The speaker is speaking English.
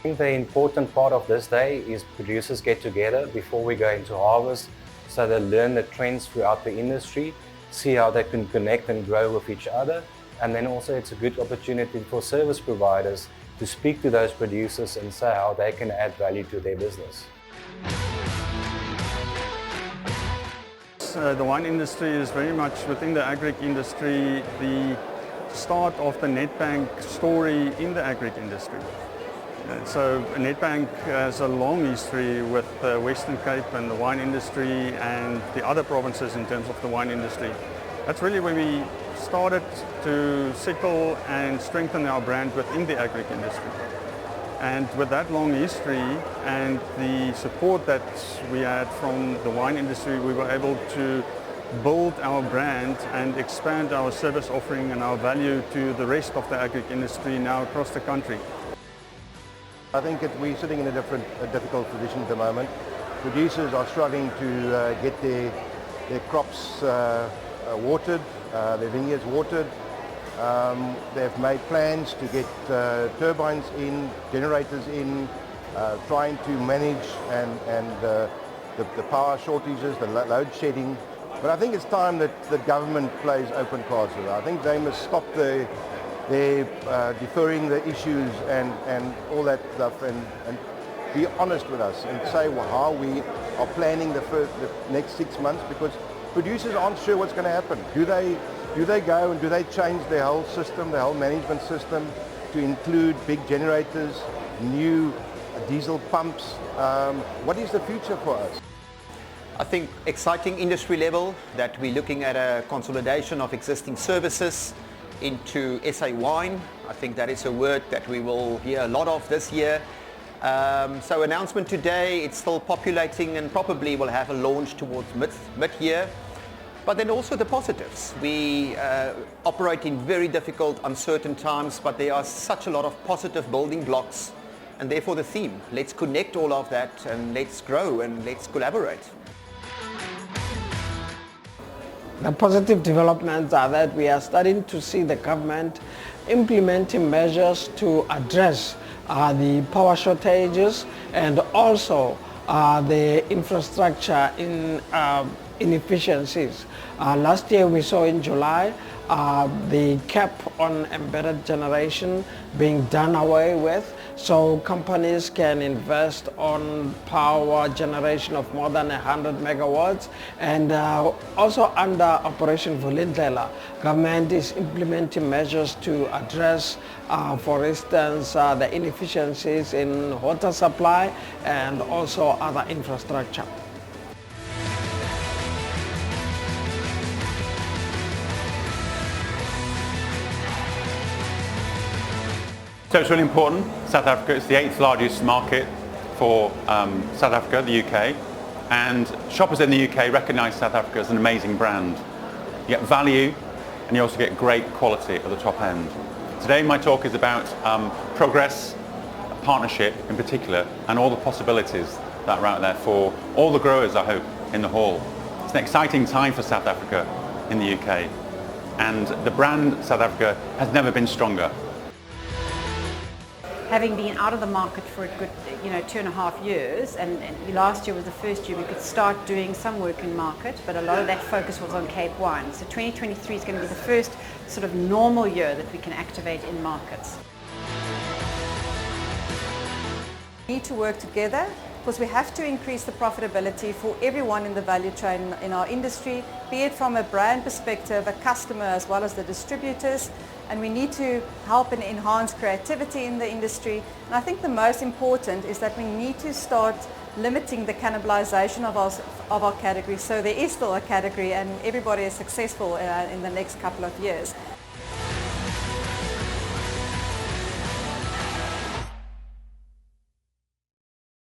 think the important part of this day is producers get together before we go into harvest, so they learn the trends throughout the industry, see how they can connect and grow with each other, and then also it's a good opportunity for service providers to speak to those producers and say how they can add value to their business. The wine industry is very much within the agric industry, the start of the Nedbank story in the agric industry. So Nedbank has a long history with the Western Cape and the wine industry and the other provinces in terms of the wine industry. That's really where we started to settle and strengthen our brand within the agric industry. And with that long history and the support that we had from the wine industry, we were able to build our brand and expand our service offering and our value to the rest of the agric industry now across the country. I think we're sitting in a difficult position at the moment. Producers are struggling to get their crops watered, their vineyards watered. They've made plans to get turbines in, generators in, trying to manage the power shortages, the load shedding. But I think it's time that the government plays open cards with it. I think they must stop their deferring the issues and all that stuff and be honest with us and say how we are planning the next 6 months, because producers aren't sure what's going to happen. Do they go and do they change their whole system, their whole management system to include big generators, new diesel pumps? What is the future for us? I think exciting industry level that we're looking at a consolidation of existing services into SA wine. I think that is a word that we will hear a lot of this year. So announcement today, it's still populating and probably will have a launch towards mid-year. But then also the positives. We operate in very difficult, uncertain times, but there are such a lot of positive building blocks, and therefore the theme. Let's connect all of that and let's grow and let's collaborate. The positive developments are that we are starting to see the government implementing measures to address the power shortages and also the infrastructure inefficiencies. Last year we saw in July the cap on embedded generation being done away with, so companies can invest on power generation of more than 100 megawatts. And also under Operation Vulindlela, government is implementing measures to address, for instance, the inefficiencies in water supply and also other infrastructure. So it's really important. South Africa is the 8th largest market for South Africa, the UK, and shoppers in the UK recognise South Africa as an amazing brand. You get value and you also get great quality at the top end. Today my talk is about progress, partnership in particular, and all the possibilities that are out there for all the growers, I hope, in the hall. It's an exciting time for South Africa in the UK, and the brand South Africa has never been stronger. Having been out of the market for a good 2.5 years, and last year was the first year we could start doing some work in market, but a lot of that focus was on Cape wine. So 2023 is going to be the first sort of normal year that we can activate in markets. We need to work together because we have to increase the profitability for everyone in the value chain in our industry, be it from a brand perspective, a customer as well as the distributors. And we need to help and enhance creativity in the industry. And I think the most important is that we need to start limiting the cannibalization of our category. So there is still a category and everybody is successful in the next couple of years.